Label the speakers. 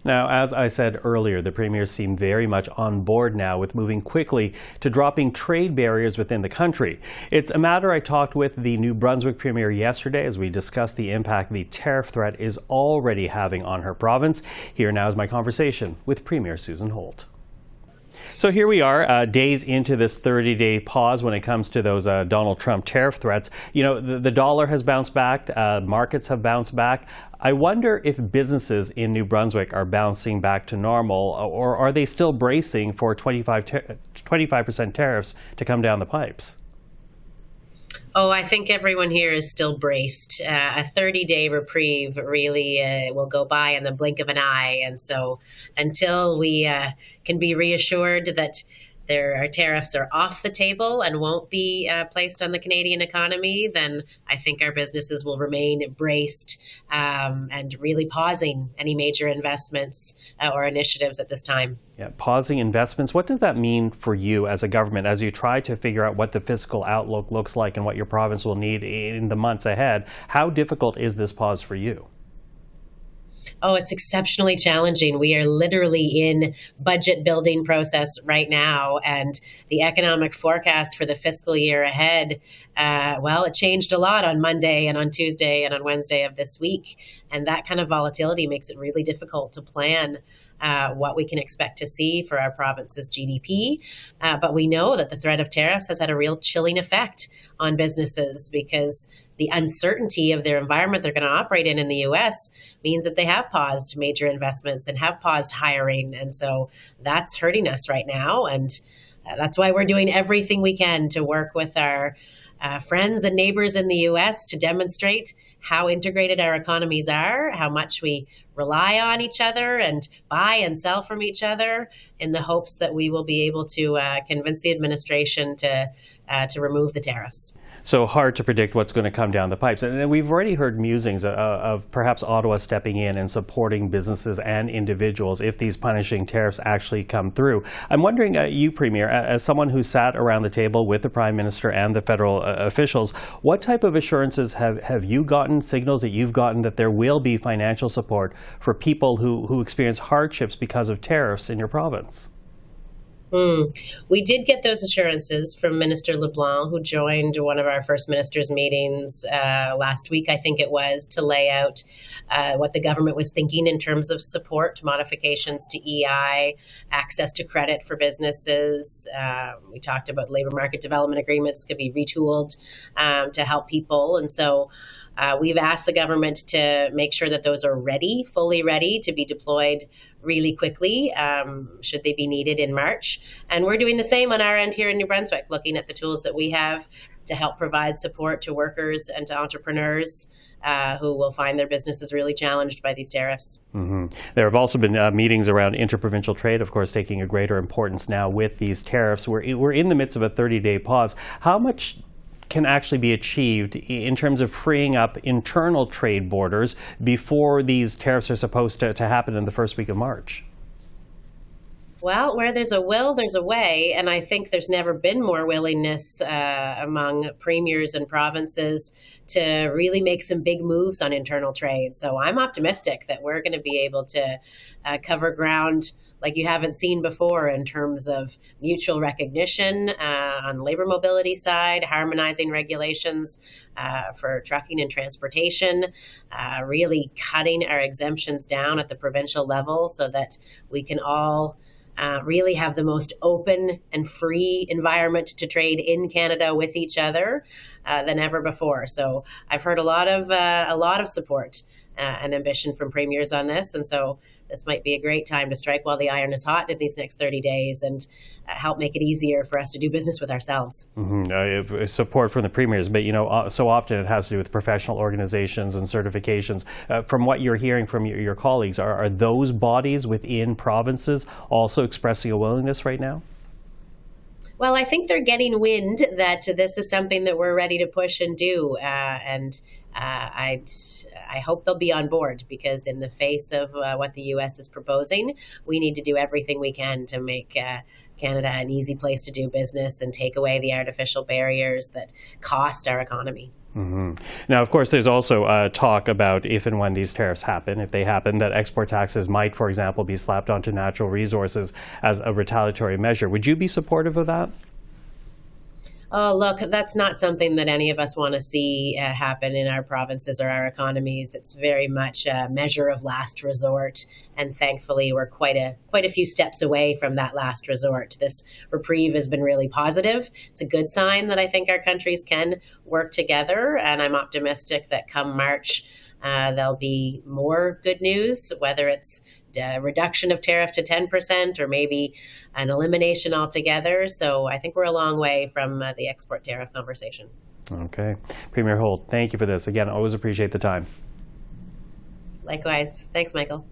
Speaker 1: Now, as I said earlier, the Premier seemed very much on board now with moving quickly to dropping trade barriers within the country. It's a matter I talked with the New Brunswick Premier yesterday as we discussed the impact the tariff threat is already having on her province. Here now is my conversation with Premier Susan Holt. So here we are, days into this 30-day pause when it comes to those Donald Trump tariff threats. You know, the dollar has bounced back, markets have bounced back. I wonder if businesses in New Brunswick are bouncing back to normal, or are they still bracing for 25% tariffs to come down the pipes?
Speaker 2: Oh, I think everyone here is still braced. A 30-day reprieve really will go by in the blink of an eye. And so until we can be reassured that our tariffs are off the table and won't be placed on the Canadian economy, then I think our businesses will remain braced and really pausing any major investments or initiatives at this time.
Speaker 1: Yeah, pausing investments. What does that mean for you as a government as you try to figure out what the fiscal outlook looks like and what your province will need in the months ahead? How difficult is this pause for you?
Speaker 2: Oh, it's exceptionally challenging. We are literally in budget building process right now, and the economic forecast for the fiscal year ahead, it changed a lot on Monday and on Tuesday and on Wednesday of this week, and that kind of volatility makes it really difficult to plan what we can expect to see for our province's GDP. But we know that the threat of tariffs has had a real chilling effect on businesses because the uncertainty of their environment they're going to operate in the U.S. means that they have paused major investments and have paused hiring. And so that's hurting us right now. And that's why we're doing everything we can to work with our friends and neighbors in the U.S. to demonstrate how integrated our economies are, how much we rely on each other and buy and sell from each other in the hopes that we will be able to convince the administration to remove the tariffs.
Speaker 1: So hard to predict what's going to come down the pipes. And we've already heard musings of perhaps Ottawa stepping in and supporting businesses and individuals if these punishing tariffs actually come through. I'm wondering, you, Premier, as someone who sat around the table with the Prime Minister and the federal officials, what type of assurances have you gotten, signals that you've gotten that there will be financial support for people who experience hardships because of tariffs in your province?
Speaker 2: We did get those assurances from Minister LeBlanc, who joined one of our first ministers' meetings last week, I think it was, to lay out what the government was thinking in terms of support, modifications to EI, access to credit for businesses. We talked about labor market development agreements could be retooled to help people. And so we've asked the government to make sure that those are ready, fully ready to be deployed really quickly, should they be needed in March. And we're doing the same on our end here in New Brunswick, looking at the tools that we have to help provide support to workers and to entrepreneurs who will find their businesses really challenged by these tariffs.
Speaker 1: Mm-hmm. There have also been meetings around interprovincial trade, of course, taking a greater importance now with these tariffs. We're in the midst of a 30-day pause. How much can actually be achieved in terms of freeing up internal trade borders before these tariffs are supposed to happen in the first week of March?
Speaker 2: Well, where there's a will, there's a way. And I think there's never been more willingness among premiers and provinces to really make some big moves on internal trade. So I'm optimistic that we're going to be able to cover ground like you haven't seen before in terms of mutual recognition on labor mobility side, harmonizing regulations for trucking and transportation, really cutting our exemptions down at the provincial level so that we can all really have the most open and free environment to trade in Canada with each other than ever before. So I've heard a lot of support and ambition from premiers on this, and so this might be a great time to strike while the iron is hot in these next 30 days and help make it easier for us to do business with ourselves.
Speaker 1: Mm-hmm. Support from the premiers, but so often it has to do with professional organizations and certifications. From what you're hearing from your colleagues, are those bodies within provinces also expressing a willingness right now?
Speaker 2: Well, I think they're getting wind that this is something that we're ready to push and do, and I hope they'll be on board, because in the face of what the U.S. is proposing, we need to do everything we can to make Canada an easy place to do business and take away the artificial barriers that cost our economy.
Speaker 1: Now, of course, there's also talk about if and when these tariffs happen, if they happen, that export taxes might, for example, be slapped onto natural resources as a retaliatory measure. Would you be supportive of that?
Speaker 2: Oh, look, that's not something that any of us want to see happen in our provinces or our economies. It's very much a measure of last resort, and thankfully, we're quite a few steps away from that last resort. This reprieve has been really positive. It's a good sign that I think our countries can work together, and I'm optimistic that come March, there'll be more good news, whether it's a reduction of tariff to 10% or maybe an elimination altogether. So I think we're a long way from the export tariff conversation.
Speaker 1: Okay. Premier Holt, thank you for this. Again, always appreciate the time.
Speaker 2: Likewise. Thanks, Michael.